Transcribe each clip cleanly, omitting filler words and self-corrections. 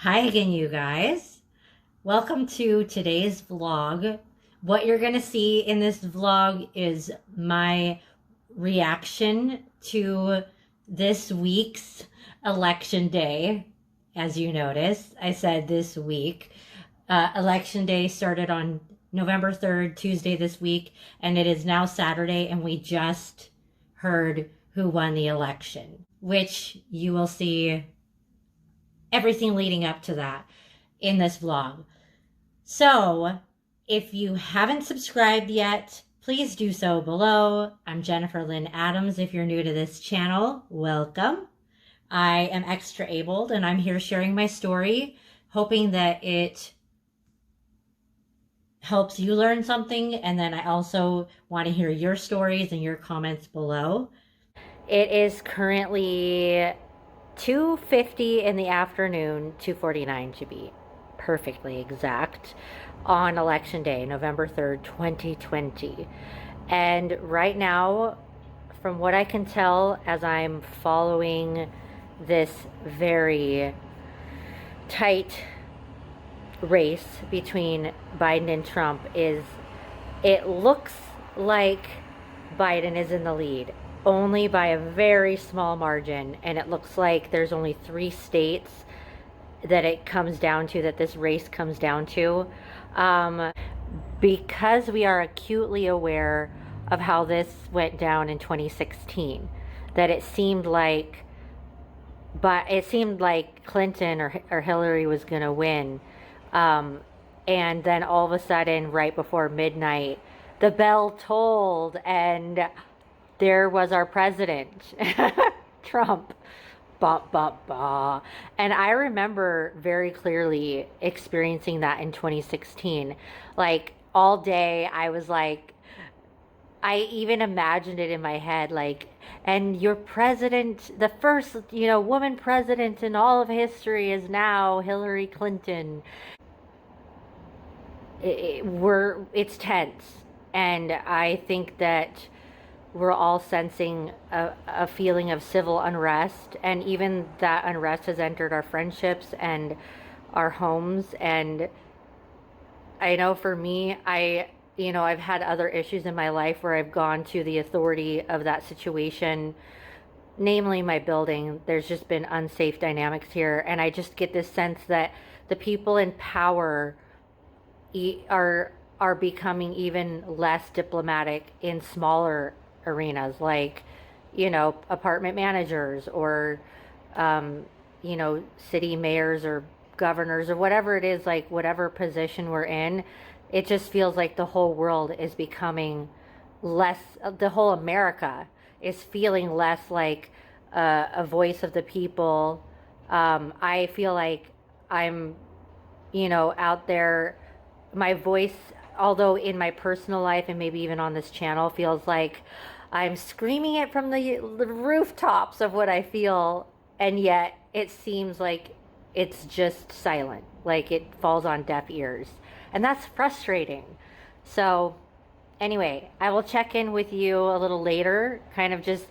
Hi again, you guys. Welcome to today's vlog. What you're going to see in this vlog is my reaction to this week's election day. As you notice, I said this week. Election day started on November 3rd, Tuesday this week, and it is now Saturday, and we just heard who won the election, which you will see everything leading up to that in this vlog. So if you haven't subscribed yet, please do so below. I'm Jennifer Lynn Adams. If you're new to this channel, welcome. I am extra abled and I'm here sharing my story, hoping that it helps you learn something. And then I also want to hear your stories and your comments below. It is currently 2:50 in the afternoon, 2:49 to be perfectly exact, on election day, November 3rd, 2020. And right now, from what I can tell, as I'm following this very tight race between Biden and Trump, it looks like Biden is in the lead, only by a very small margin, and it looks like there's only 3 states that it comes down to, that this race comes down to. Because we are acutely aware of how this went down in 2016, that it seemed like Clinton or Hillary was going to win, and then all of a sudden, right before midnight, the bell tolled, and there was our president, Trump. Bah, bah, bah. And I remember very clearly experiencing that in 2016. Like, all day, I was like, I even imagined it in my head, like, and your president, the first, woman president in all of history is now Hillary Clinton. It's tense. And I think that we're all sensing a feeling of civil unrest, and even that unrest has entered our friendships and our homes. And I know for me, I've had other issues in my life where I've gone to the authority of that situation, namely my building. There's just been unsafe dynamics here, and I just get this sense that the people in power are becoming even less diplomatic in smaller arenas, like, apartment managers or, city mayors or governors or whatever it is, like whatever position we're in. It just feels like the whole world is becoming less, the whole America is feeling less like a voice of the people. I feel like I'm, out there, my voice, although in my personal life and maybe even on this channel, feels like I'm screaming it from the rooftops of what I feel, and yet it seems like it's just silent, like it falls on deaf ears, and that's frustrating. So anyway, I will check in with you a little later, kind of just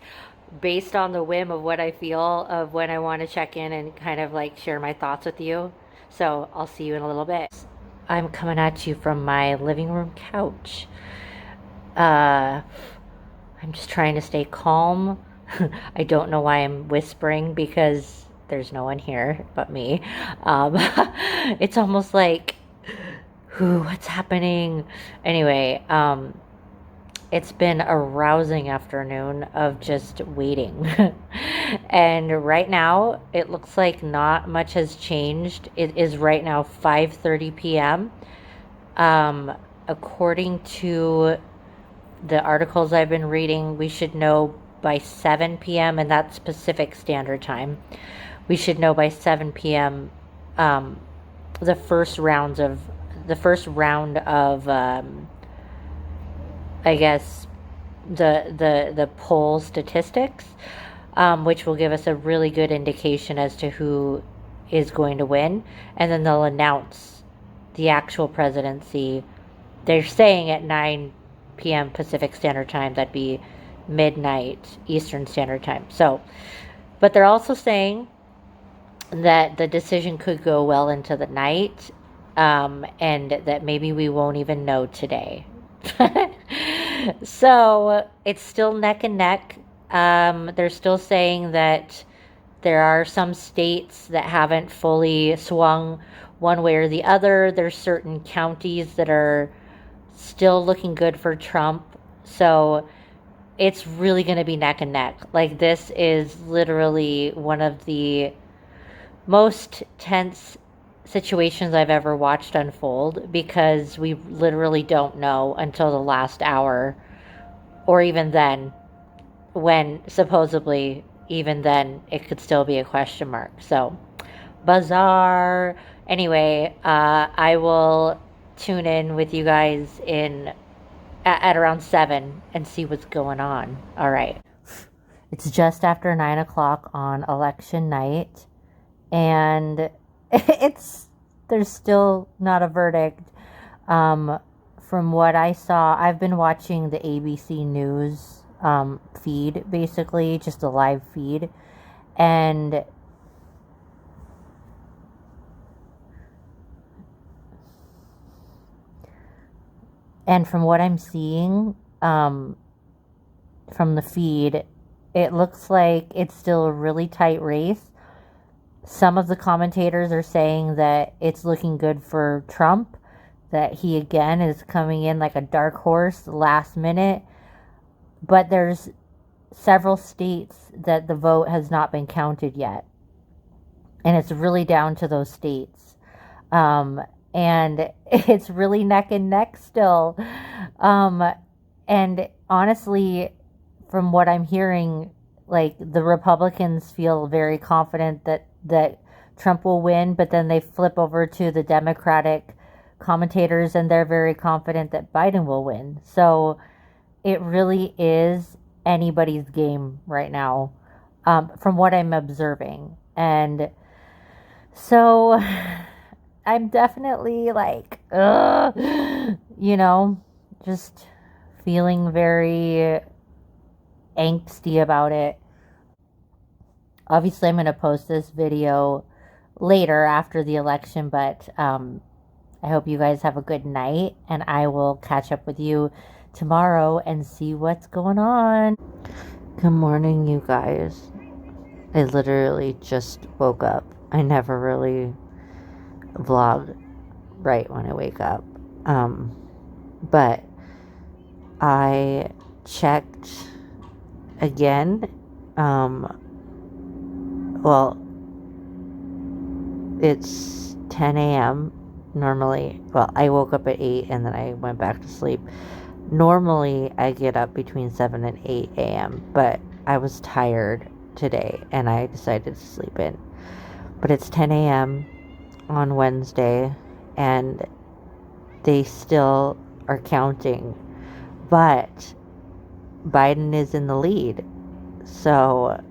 based on the whim of what I feel, of when I want to check in and kind of like share my thoughts with you. So I'll see you in a little bit. I'm coming at you from my living room couch. I'm just trying to stay calm. I don't know why I'm whispering, because there's no one here but me. It's almost like, what's happening? Anyway, it's been a rousing afternoon of just waiting. And right now, it looks like not much has changed. It is right now 5:30 p.m. According to the articles I've been reading, we should know by 7 p.m., and that's Pacific Standard Time. We should know by 7 p.m. The first round of I guess the poll statistics, which will give us a really good indication as to who is going to win, and then they'll announce the actual presidency. They're saying at 9 p.m. Pacific Standard Time. That'd be midnight Eastern Standard Time. So, but they're also saying that the decision could go well into the night, and that maybe we won't even know today. So it's still neck and neck. They're still saying that there are some states that haven't fully swung one way or the other. There's certain counties that are still looking good for Trump. So it's really going to be neck and neck. Like, this is literally one of the most tense situations I've ever watched unfold, because we literally don't know until the last hour, or even then, when supposedly, even then, it could still be a question mark. So, bizarre. Anyway, I will tune in with you guys at around 7 and see what's going on. All right. It's just after 9 o'clock on election night, and there's still not a verdict. From what I saw, I've been watching the ABC News feed, basically, just a live feed, and from what I'm seeing from the feed, it looks like it's still a really tight race. Some of the commentators are saying that it's looking good for Trump, that he again is coming in like a dark horse last minute. But there's several states that the vote has not been counted yet. And it's really down to those states. And it's really neck and neck still. And honestly, from what I'm hearing, like, the Republicans feel very confident that Trump will win, but then they flip over to the Democratic commentators and they're very confident that Biden will win. So it really is anybody's game right now, from what I'm observing. And so I'm definitely like, just feeling very angsty about it. Obviously, I'm going to post this video later after the election, but I hope you guys have a good night, and I will catch up with you tomorrow and see what's going on. Good morning, you guys. I literally just woke up. I never really vlog right when I wake up. But I checked again. Well, it's 10 a.m. normally. Well, I woke up at 8 and then I went back to sleep. Normally, I get up between 7 and 8 a.m., but I was tired today and I decided to sleep in. But it's 10 a.m. on Wednesday and they still are counting. But Biden is in the lead. So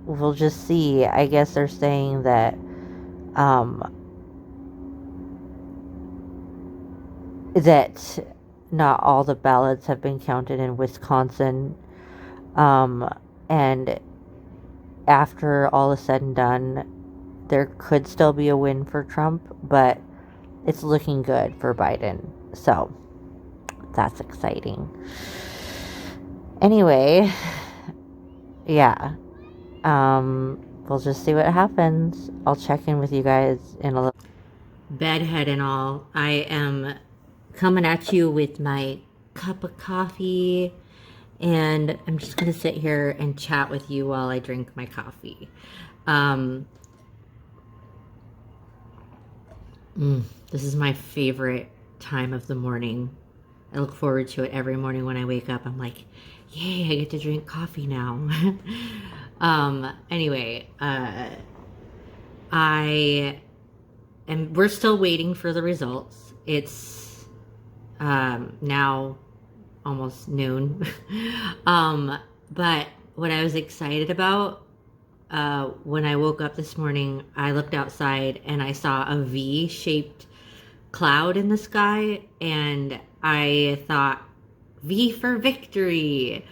we'll just see. I guess they're saying that that not all the ballots have been counted in Wisconsin. And after all is said and done, there could still be a win for Trump, but it's looking good for Biden. So that's exciting. Anyway, yeah. We'll just see what happens. I'll check in with you guys in a little. Bedhead and all, I am coming at you with my cup of coffee, and I'm just gonna sit here and chat with you while I drink my coffee. This is my favorite time of the morning. I look forward to it every morning when I wake up. I'm like, yay, I get to drink coffee now. Anyway, we're still waiting for the results. It's now almost noon. But what I was excited about, when I woke up this morning, I looked outside and I saw a V-shaped cloud in the sky, and I thought, V for victory.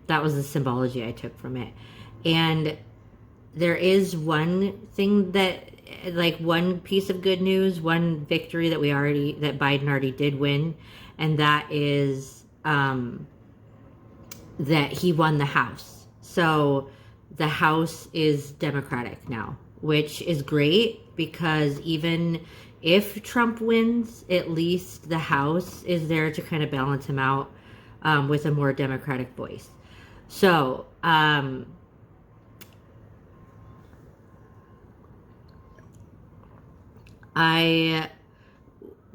That was the symbology I took from it. And there is one thing that, like, one piece of good news, one victory that Biden already did win, and that is that he won the House. So the House is Democratic now, which is great, because even if Trump wins, at least the House is there to kind of balance him out with a more Democratic voice. So I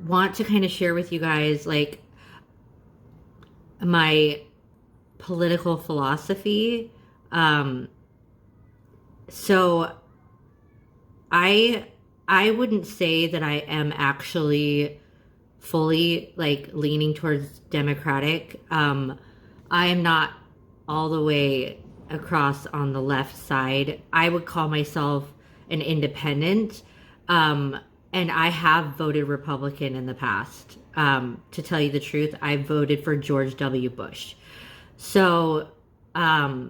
want to kind of share with you guys, like, my political philosophy. So I wouldn't say that I am actually fully, like, leaning towards Democratic. I am not all the way across on the left side. I would call myself an independent. And I have voted Republican in the past. To tell you the truth, I voted for George W. Bush. So, I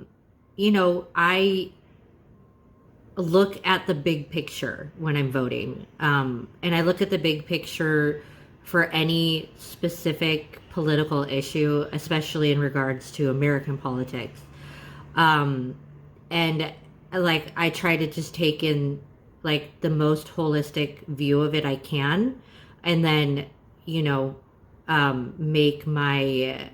look at the big picture when I'm voting. And I look at the big picture for any specific political issue, especially in regards to American politics. And, like, I try to just take in, like, the most holistic view of it I can, and then, make my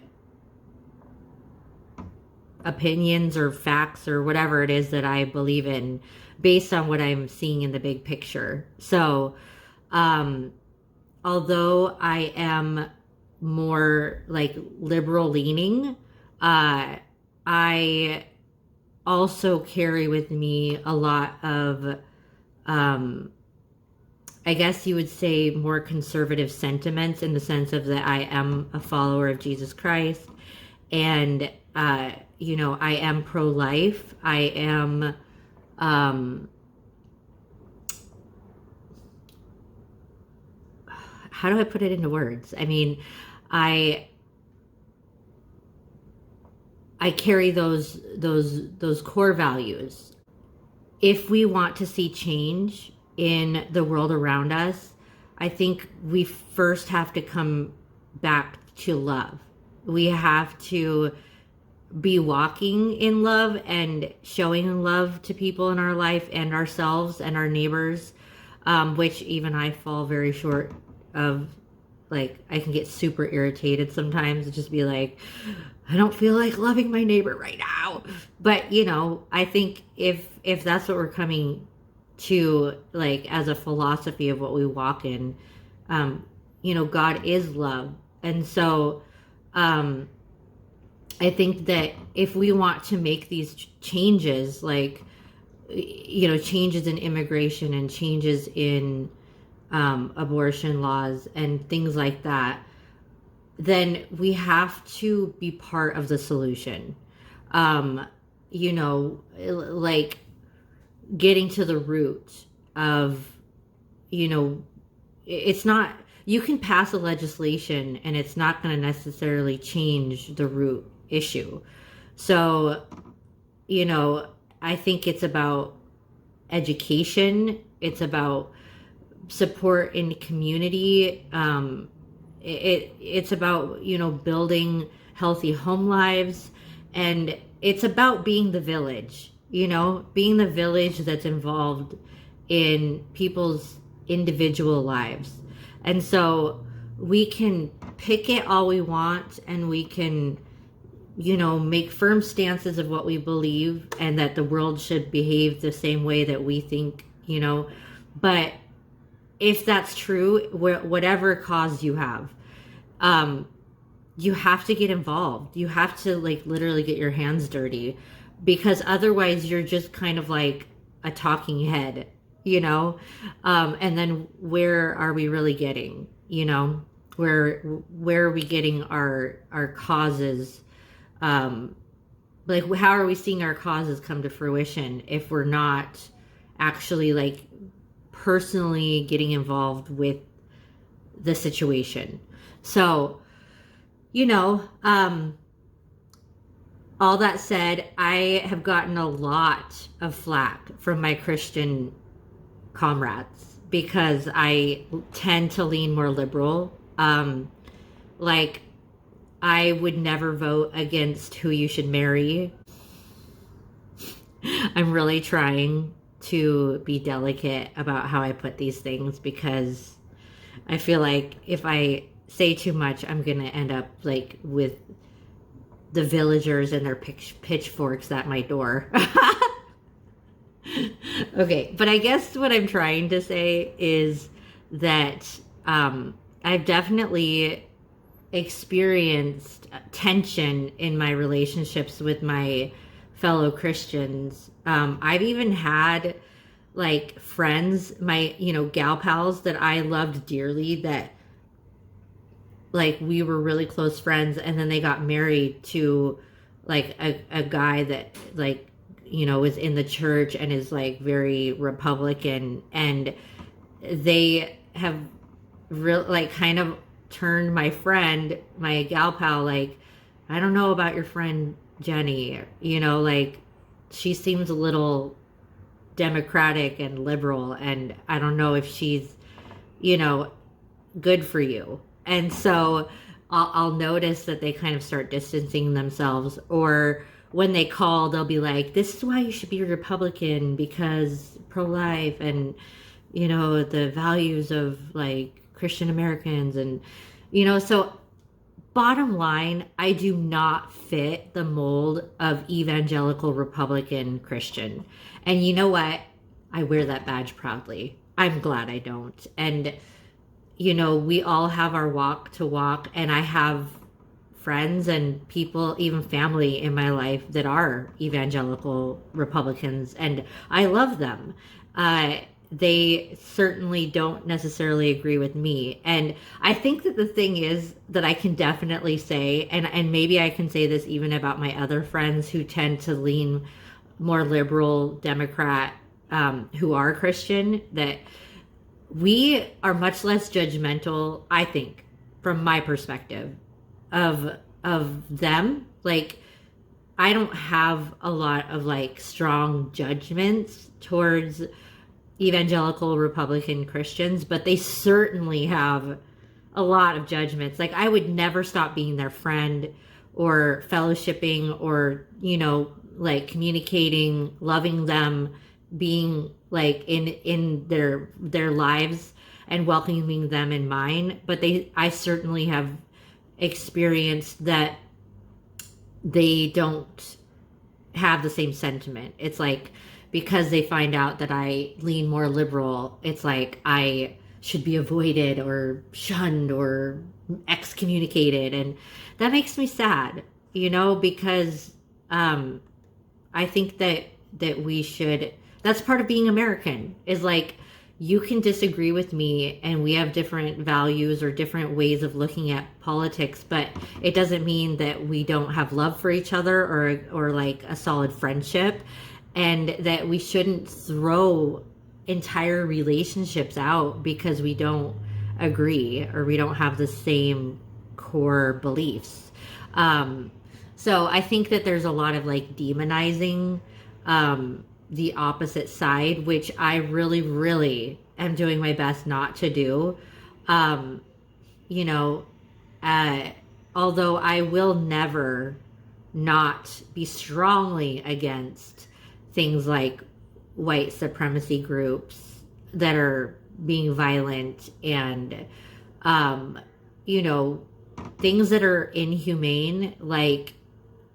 opinions or facts or whatever it is that I believe in based on what I'm seeing in the big picture. So, although I am more, like, liberal leaning, I also carry with me a lot of, I guess you would say, more conservative sentiments, in the sense of that I am a follower of Jesus Christ, and I am pro-life. I am how do I put it into words? I mean, I carry those core values. If we want to see change in the world around us, I think we first have to come back to love. We have to be walking in love and showing love to people in our life and ourselves and our neighbors, which even I fall very short of. Like, I can get super irritated sometimes and just be like, I don't feel like loving my neighbor right now. But, I think if that's what we're coming to, like, as a philosophy of what we walk in, God is love. And so, I think that if we want to make these changes, like, changes in immigration and changes in abortion laws and things like that, then we have to be part of the solution. Like, getting to the root of, it's not, you can pass a legislation and it's not going to necessarily change the root issue. So, I think it's about education. It's about support in community. It's about, building healthy home lives, and it's about being the village, being the village that's involved in people's individual lives. And so we can pick it all we want, and we can, make firm stances of what we believe and that the world should behave the same way that we think, but if that's true, whatever cause you have to get involved. You have to, like, literally get your hands dirty, because otherwise you're just kind of like a talking head, and then where are we really getting, where are we getting our causes, like, how are we seeing our causes come to fruition if we're not actually, like, personally getting involved with the situation? So, all that said, I have gotten a lot of flack from my Christian comrades because I tend to lean more liberal. Like, I would never vote against who you should marry. I'm really trying to be delicate about how I put these things because I feel like if I say too much, I'm going to end up like with the villagers and their pitchforks at my door. Okay, but I guess what I'm trying to say is that I've definitely experienced tension in my relationships with my fellow Christians. I've even had like friends, my, gal pals that I loved dearly that like we were really close friends and then they got married to like a guy that like was in the church and is like very Republican, and they have like kind of turned my gal pal, like, I don't know about your friend Jenny, like she seems a little democratic and liberal, and I don't know if she's good for you. And so I'll notice that they kind of start distancing themselves, or when they call, they'll be like, this is why you should be a Republican, because pro-life and, the values of like Christian Americans. And, so bottom line, I do not fit the mold of evangelical Republican Christian. And you know what? I wear that badge proudly. I'm glad I don't. And, we all have our walk to walk, and I have friends and people, even family in my life that are evangelical Republicans, and I love them. They certainly don't necessarily agree with me. And I think that the thing is that I can definitely say, and maybe I can say this even about my other friends who tend to lean more liberal Democrat, who are Christian, that we are much less judgmental, I think, from my perspective, of them. Like, I don't have a lot of like strong judgments towards evangelical Republican Christians, but they certainly have a lot of judgments. Like, I would never stop being their friend or fellowshipping or like communicating, loving them, being like in their lives and welcoming them in mine. But I certainly have experienced that they don't have the same sentiment. It's like, because they find out that I lean more liberal, it's like I should be avoided or shunned or excommunicated. And that makes me sad, because I think that we should, that's part of being American, is like, you can disagree with me and we have different values or different ways of looking at politics, but it doesn't mean that we don't have love for each other or like a solid friendship, and that we shouldn't throw entire relationships out because we don't agree or we don't have the same core beliefs. So I think that there's a lot of like demonizing the opposite side, which I really, really am doing my best not to do. Although I will never not be strongly against things like white supremacy groups that are being violent and, things that are inhumane, like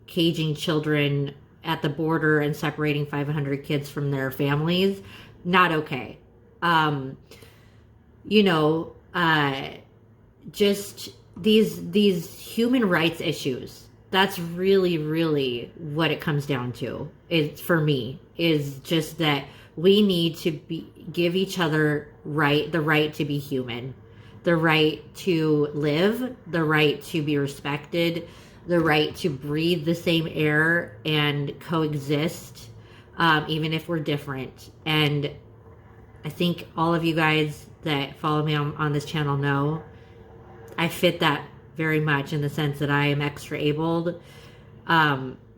caging children at the border and separating 500 kids from their families. Not okay. Just these human rights issues. That's really, really what it comes down to. It's, for me, is just that we need to give each other the right to be human, the right to live, the right to be respected, the right to breathe the same air and coexist, even if we're different. And I think all of you guys that follow me on this channel know I fit that very much, in the sense that I am extra abled.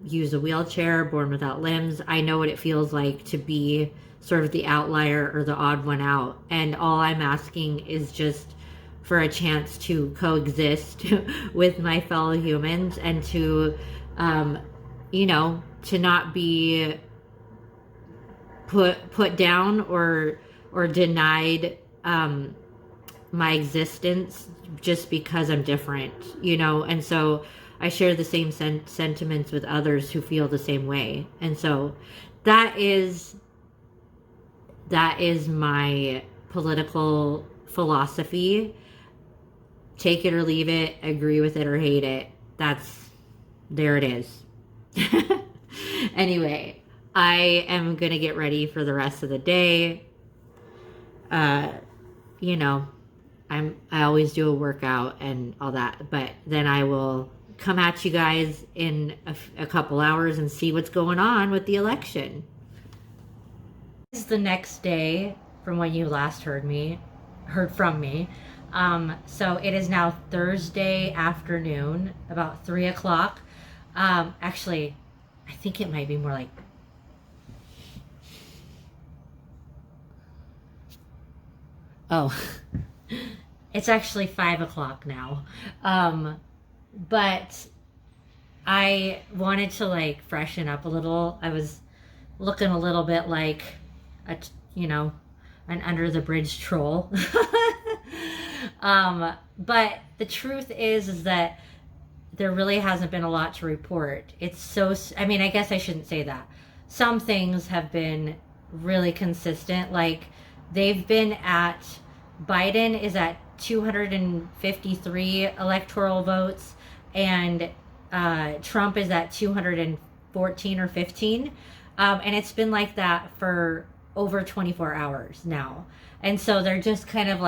use a wheelchair, born without limbs. I know what it feels like to be sort of the outlier or the odd one out. And all I'm asking is just for a chance to coexist with my fellow humans and to, to not be put down or denied my existence just because I'm different, and so I share the same sentiments with others who feel the same way. And so that is my political philosophy. Take it or leave it, agree with it or hate it. There it is. Anyway, I am gonna get ready for the rest of the day. I always do a workout and all that, but then I will come at you guys in a couple hours and see what's going on with the election. This is the next day from when you last heard from me. So it is now Thursday afternoon, about 3 o'clock. Actually, I think it might be more like, oh, it's actually 5 o'clock now. But I wanted to freshen up a little. I was looking a little bit like an under the bridge troll. But the truth is that there really hasn't been a lot to report. I guess I shouldn't say that. Some things have been really consistent. Biden is at 253 electoral votes, and Trump is at 214 or 15. And it's been like that for over 24 hours now. And so they're just kind of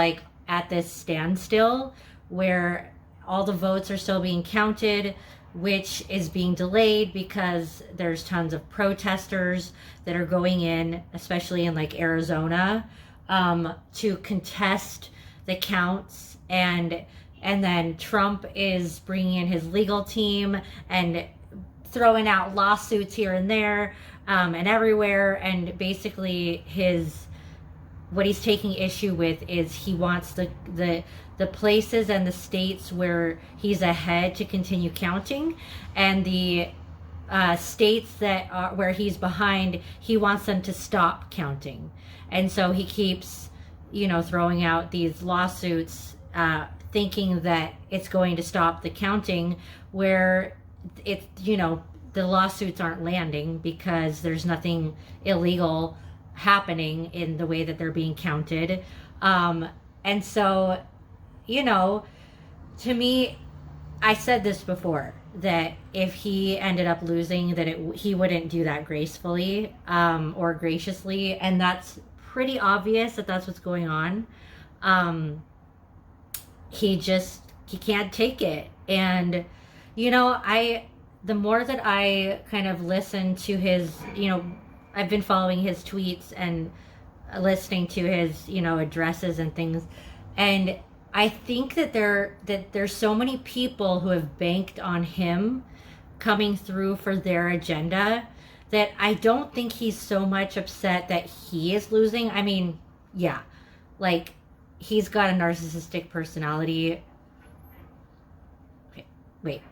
at this standstill where all the votes are still being counted, which is being delayed because there's tons of protesters that are going in, especially in Arizona, to contest the counts, and then Trump is bringing in his legal team and throwing out lawsuits here and there, and everywhere. And basically what he's taking issue with is he wants the places and the states where he's ahead to continue counting, and the states where he's behind, he wants them to stop counting. And so he keeps throwing out these lawsuits, thinking that it's going to stop the counting, where the lawsuits aren't landing because there's nothing illegal happening in the way that they're being counted. And so, to me, I said this before, that if he ended up losing, that he wouldn't do that gracefully or graciously, and that's pretty obvious that that's what's going on. He can't take it. And the more that I kind of listen to his, I've been following his tweets and listening to his addresses and things, and I think that there's so many people who have banked on him coming through for their agenda that I don't think he's so much upset that he is losing. I mean, yeah, he's got a narcissistic personality. Okay, wait.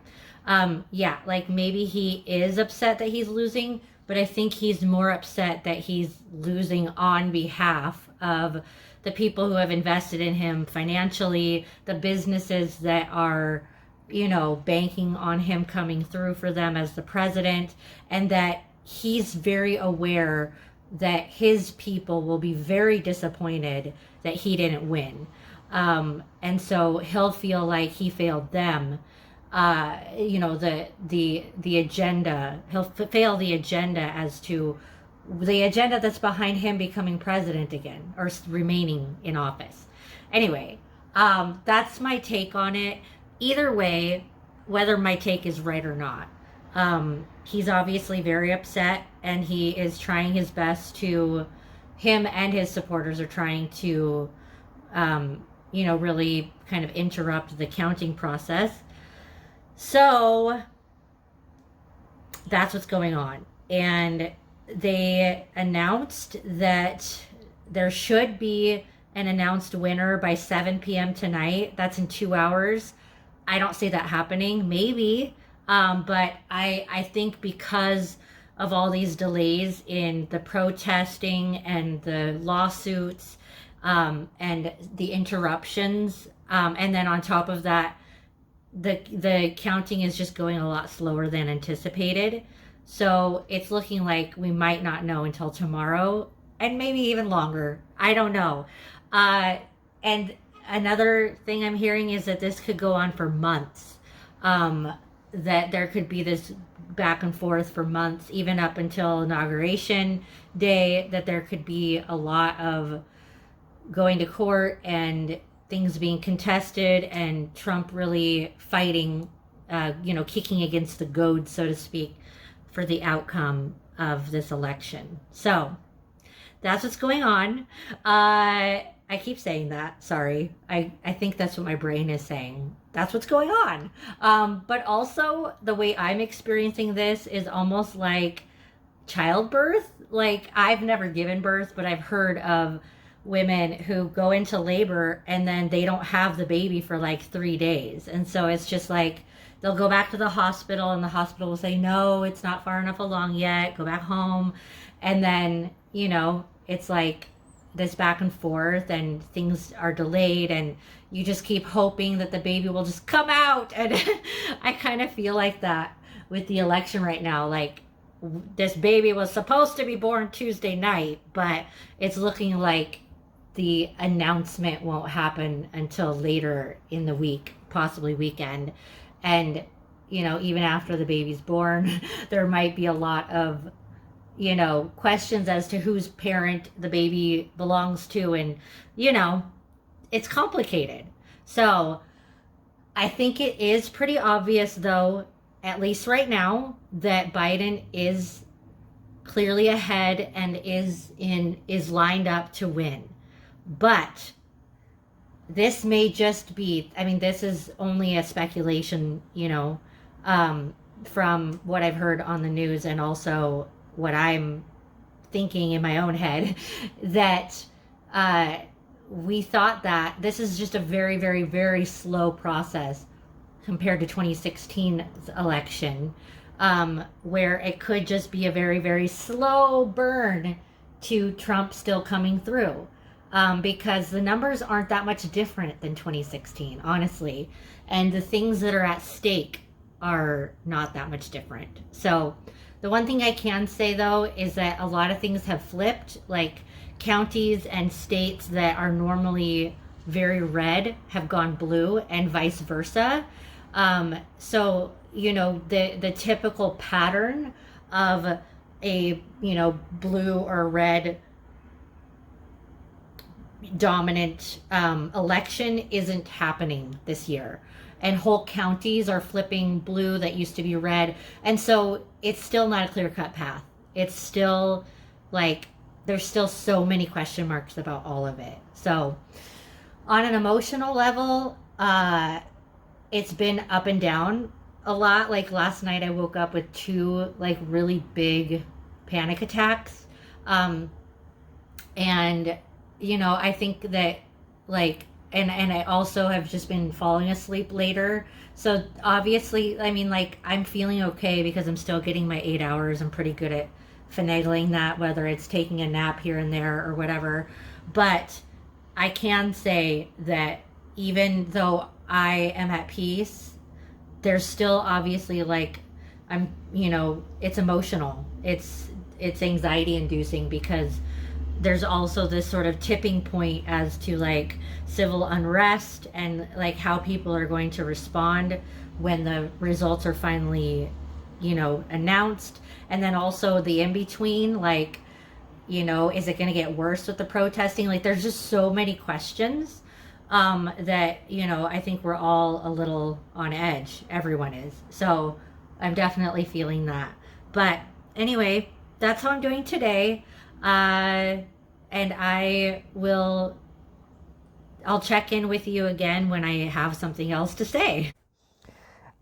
Yeah, maybe he is upset that he's losing, but I think he's more upset that he's losing on behalf of the people who have invested in him financially, the businesses that are, banking on him coming through for them as the president, and that he's very aware that his people will be very disappointed that he didn't win. And so he'll feel like he failed them. The agenda, he'll fail the agenda as to the agenda that's behind him becoming president again or remaining in office. Anyway, that's my take on it. Either way, whether my take is right or not, he's obviously very upset, and he is trying his best him and his supporters are trying to, really kind of interrupt the counting process. So That's what's going on. And they announced that there should be an announced winner by 7 p.m. tonight. That's in 2 hours. I don't see that happening. Maybe. But I think because of all these delays in the protesting and the lawsuits, and the interruptions, and then on top of that, the counting is just going a lot slower than anticipated. So it's looking like we might not know until tomorrow, and maybe even longer. I don't know. And another thing I'm hearing is that this could go on for months. That there could be this back and forth for months, even up until inauguration day, that there could be a lot of going to court and things being contested, and Trump really fighting, kicking against the goad, so to speak, for the outcome of this election. So that's what's going on. I keep saying that. Sorry. I think that's what my brain is saying. That's what's going on. But also, the way I'm experiencing this is almost like childbirth. Like, I've never given birth, but I've heard of women who go into labor and then they don't have the baby for like 3 days. And so it's just like they'll go back to the hospital and the hospital will say, no, it's not far enough along yet. Go back home. And then, it's like this back and forth, and things are delayed, and you just keep hoping that the baby will just come out. And I kind of feel like that with the election right now. Like, this baby was supposed to be born Tuesday night, but it's looking like the announcement won't happen until later in the week, possibly weekend. And, even after the baby's born, there might be a lot of, questions as to whose parent the baby belongs to. And, it's complicated. So I think it is pretty obvious, though, at least right now, that Biden is clearly ahead and is lined up to win. But this may just be, this is only a speculation, from what I've heard on the news, and also what I'm thinking in my own head, that we thought that this is just a very, very, very slow process compared to 2016's election, where it could just be a very, very slow burn to Trump still coming through. Because the numbers aren't that much different than 2016, honestly. And the things that are at stake are not that much different. So the one thing I can say, though, is that a lot of things have flipped. Like, counties and states that are normally very red have gone blue, and vice versa. So, the typical pattern of a, blue or red dominant election isn't happening this year. And whole counties are flipping blue that used to be red. And so it's still not a clear-cut path. It's still like, there's still so many question marks about all of it. So on an emotional level, it's been up and down a lot. Like, last night I woke up with 2 like really big panic attacks. And I think that, like, and I also have just been falling asleep later. So obviously, I'm feeling okay because I'm still getting my 8 hours. I'm pretty good at finagling that, whether it's taking a nap here and there or whatever. But I can say that even though I am at peace, there's still obviously, like, it's emotional. It's anxiety inducing, because there's also this sort of tipping point as to, like, civil unrest and, like, how people are going to respond when the results are finally, announced. And then also the in-between, like, is it going to get worse with the protesting? Like, there's just so many questions that, I think we're all a little on edge. Everyone is. So I'm definitely feeling that. But anyway, that's how I'm doing today. And I'll check in with you again when I have something else to say.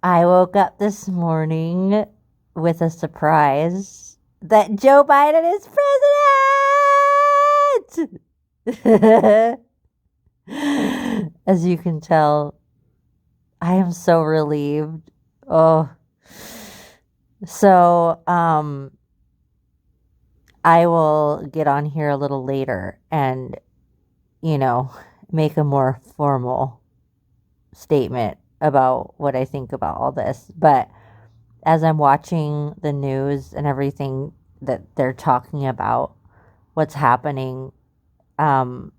I woke up this morning with a surprise that Joe Biden is president. As you can tell, I am so relieved. Oh. So, I will get on here a little later and, make a more formal statement about what I think about all this. But as I'm watching the news and everything that they're talking about, what's happening, I'm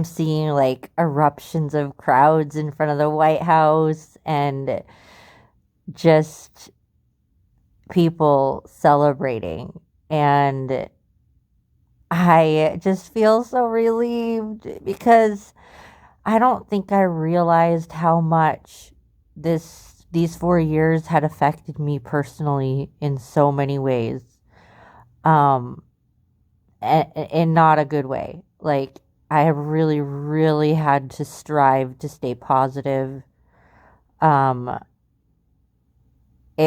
seeing like eruptions of crowds in front of the White House and just people celebrating. And I just feel so relieved because I don't think I realized how much these 4 years had affected me personally in so many ways. And in not a good way. Like, I have really, really had to strive to stay positive. It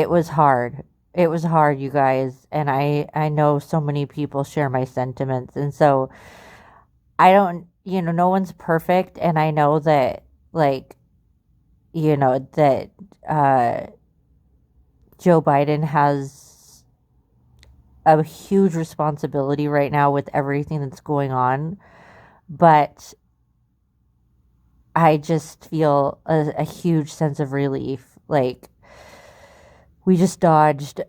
was hard. It was hard, you guys. And I know so many people share my sentiments. And so I don't, no one's perfect. And I know that, like, that Joe Biden has a huge responsibility right now with everything that's going on. But I just feel a huge sense of relief. Like, we just dodged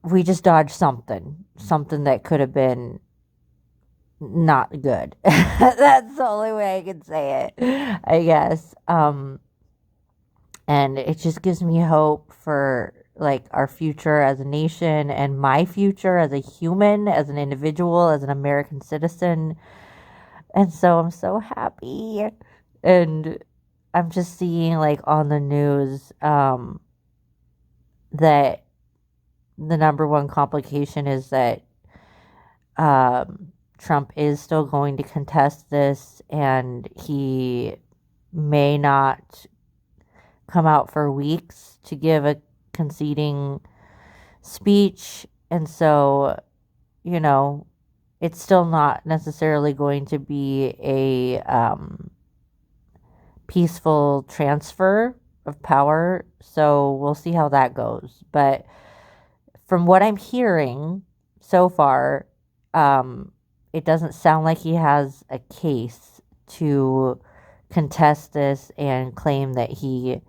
something that could have been not good. That's the only way I can say it, I guess. And it just gives me hope for like our future as a nation and my future as a human, as an individual, as an American citizen. And so I'm so happy. And I'm just seeing like on the news that the number one complication is that Trump is still going to contest this, and he may not come out for weeks to give a conceding speech. And so, it's still not necessarily going to be a peaceful transfer of power. So we'll see how that goes. But from what I'm hearing so far, it doesn't sound like he has a case to contest this and claim that he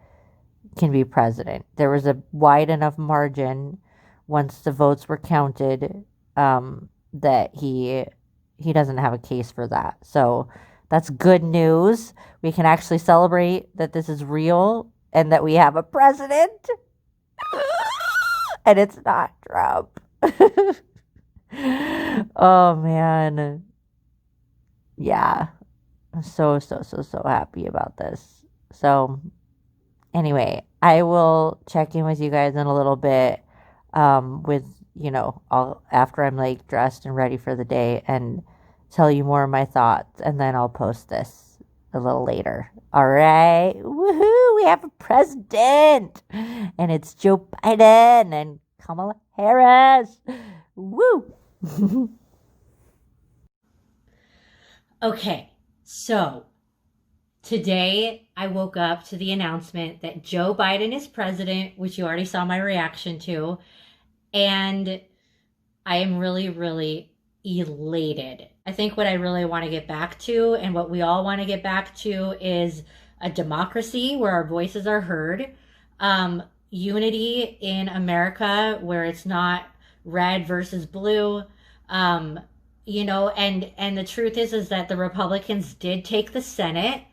can be president. There was a wide enough margin once the votes were counted that he doesn't have a case for that. So that's good news. We can actually celebrate that this is real and that we have a president. And it's not Trump. Oh, man. Yeah. I'm so happy about this. So, anyway, I will check in with you guys in a little bit with, after I'm like dressed and ready for the day and tell you more of my thoughts. And then I'll post this a little later. All right. Woohoo. We have a president. And it's Joe Biden and Kamala Harris. Woo. Okay. So today I woke up to the announcement that Joe Biden is president, which you already saw my reaction to. And I am really, really elated. I think what I really want to get back to and what we all want to get back to is a democracy where our voices are heard, unity in America where it's not red versus blue, and the truth is that the Republicans did take the Senate.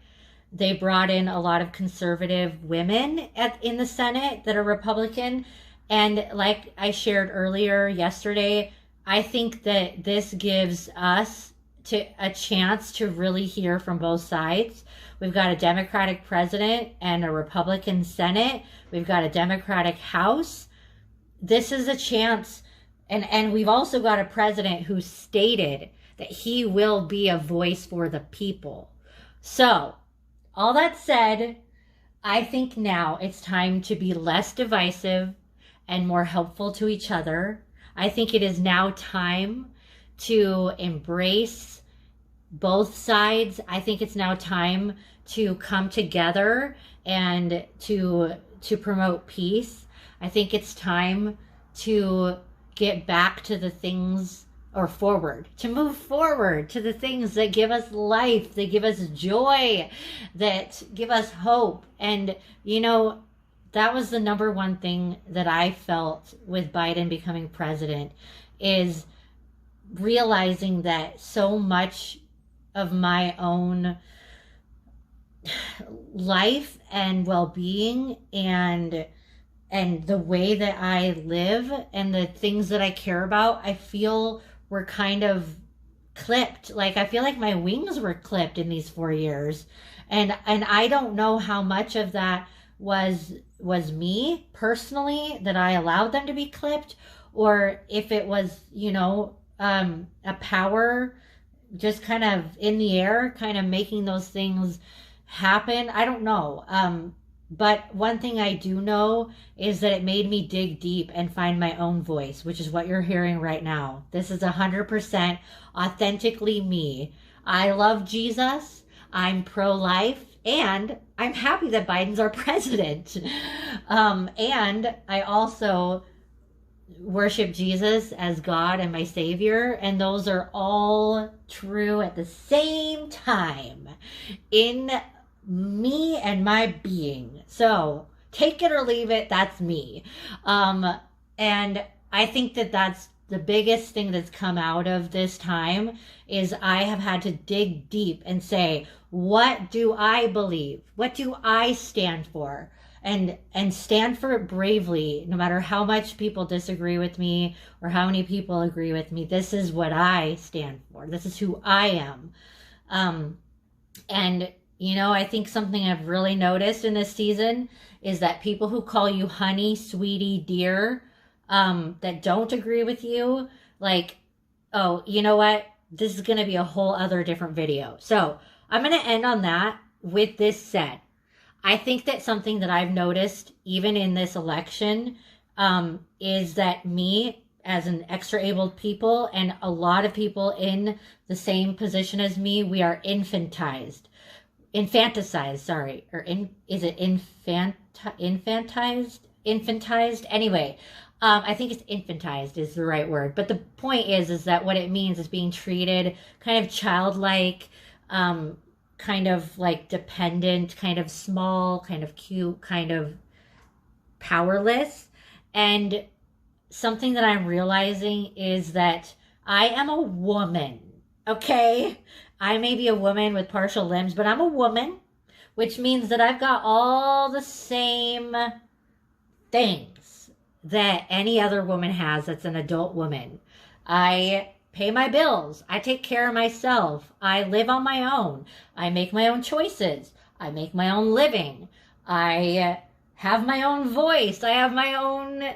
They brought in a lot of conservative women in the Senate that are Republican. And like I shared earlier yesterday, I think that this gives us a chance to really hear from both sides. We've got a Democratic president and a Republican Senate. We've got a Democratic House. This is a chance. And we've also got a president who stated that he will be a voice for the people. So, all that said, I think now it's time to be less divisive and more helpful to each other. I think it is now time to embrace both sides. I think it's now time to come together and to promote peace. I think it's time to get back to the things, or forward, to move forward to the things that give us life, that give us joy, that give us hope. And, you know, that was the number one thing that I felt with Biden becoming president, is realizing that so much of my own life and well-being and the way that I live and the things that I care about, I feel were kind of clipped. Like, I feel like my wings were clipped in these 4 years. And I don't know how much of that was me personally, that I allowed them to be clipped, or if it was, you know, a power just kind of in the air, kind of making those things happen. I don't know. But one thing I do know is that it made me dig deep and find my own voice, which is what you're hearing right now. This is 100% authentically me. I love Jesus. I'm pro-life, and I'm happy that Biden's our president. And I also worship Jesus as God and my Savior, and those are all true at the same time in me and my being. So take it or leave it, that's me. And I think that that's the biggest thing that's come out of this time, is I have had to dig deep and say, what do I believe? What do I stand for? And stand for it bravely, no matter how much people disagree with me or how many people agree with me. This is what I stand for. This is who I am. And, you know, I think something I've really noticed in this season is that people who call you honey, sweetie, dear, that don't agree with you, like, oh, you know what? This is going to be a whole other different video. So I'm going to end on that with this said. I think that something that I've noticed even in this election is that me as an extra-abled people, and a lot of people in the same position as me, we are infantilized, sorry, or is it infantized? Anyway, I think it's infantized is the right word. But the point is that what it means is being treated kind of childlike, kind of like dependent, kind of small, kind of cute, kind of powerless. And something that I'm realizing is that I am a woman, okay? I may be a woman with partial limbs, but I'm a woman, which means that I've got all the same things that any other woman has that's an adult woman. I pay my bills. I take care of myself. I live on my own. I make my own choices. I make my own living. I have my own voice. I have my own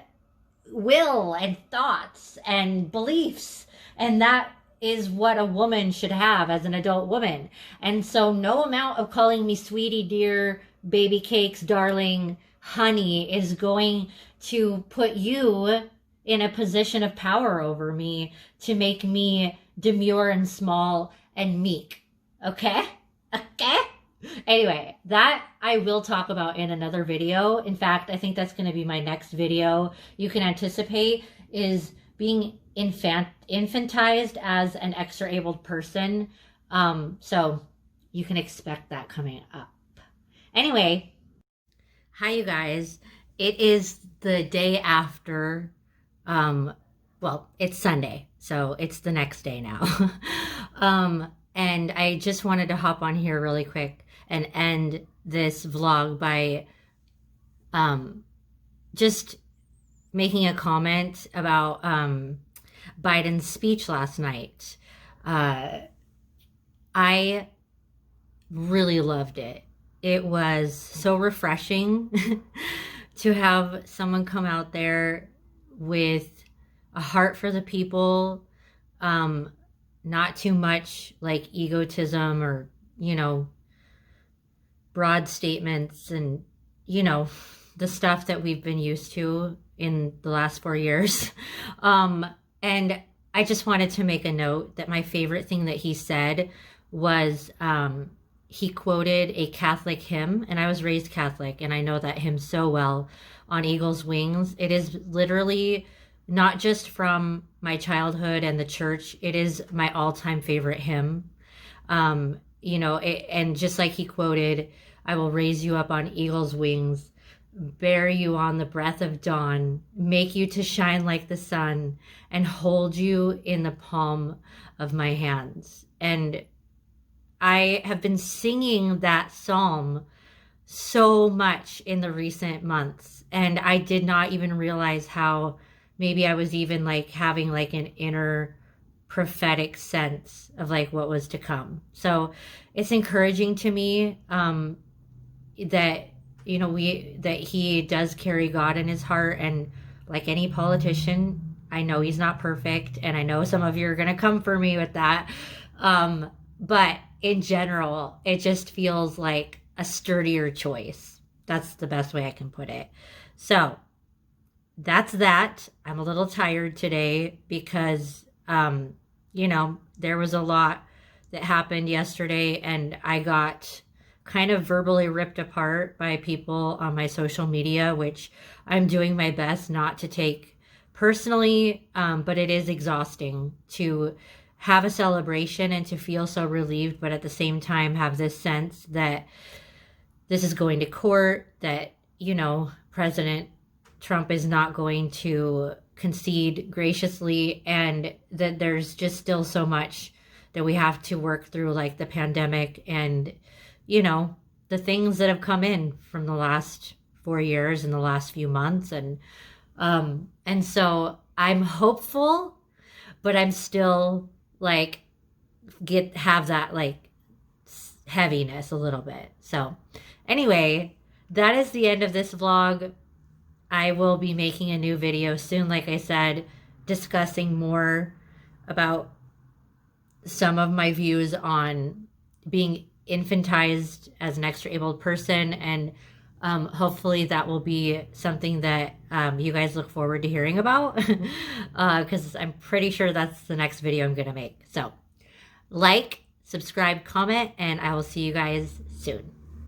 will and thoughts and beliefs. And that is what a woman should have as an adult woman. And so no amount of calling me sweetie, dear, baby cakes, darling, honey is going to put you in a position of power over me to make me demure and small and meek. Okay? Okay? Anyway, that I will talk about in another video. In fact, I think that's going to be my next video. You can anticipate is being infantized as an extra-abled person. So you can expect that coming up. Anyway, hi you guys. It is the day after, well, it's Sunday, so it's the next day now. And I just wanted to hop on here really quick and end this vlog by just making a comment about Biden's speech last night. I really loved it. It was so refreshing to have someone come out there with a heart for the people, not too much like egotism or, you know, broad statements and, you know, the stuff that we've been used to in the last 4 years. And I just wanted to make a note that my favorite thing that he said was he quoted a Catholic hymn, and I was raised Catholic, and I know that hymn so well, On Eagle's Wings. It is literally not just from my childhood and the church, it is my all-time favorite hymn. And just like he quoted, I will raise you up on eagle's wings, bear you on the breath of dawn, make you to shine like the sun, and hold you in the palm of my hands. And I have been singing that psalm so much in the recent months, and I did not even realize how maybe I was even like having like an inner prophetic sense of like what was to come. So it's encouraging to me that that he does carry God in his heart, and like any politician, I know he's not perfect, and I know some of you are going to come for me with that, but in general it just feels like a sturdier choice. That's the best way I can put it. So that's that. I'm a little tired today because there was a lot that happened yesterday, and I got kind of verbally ripped apart by people on my social media, which I'm doing my best not to take personally, but it is exhausting to have a celebration and to feel so relieved, but at the same time have this sense that this is going to court, that, President Trump is not going to concede graciously, and that there's just still so much that we have to work through, like the pandemic and the things that have come in from the last 4 years and the last few months, and so I'm hopeful, but I'm still like have that like heaviness a little bit. So anyway, that is the end of this vlog. I will be making a new video soon, like I said, discussing more about some of my views on being infantized as an extra-abled person, and hopefully that will be something that you guys look forward to hearing about, because I'm pretty sure that's the next video I'm going to make. So like, subscribe, comment, and I will see you guys soon.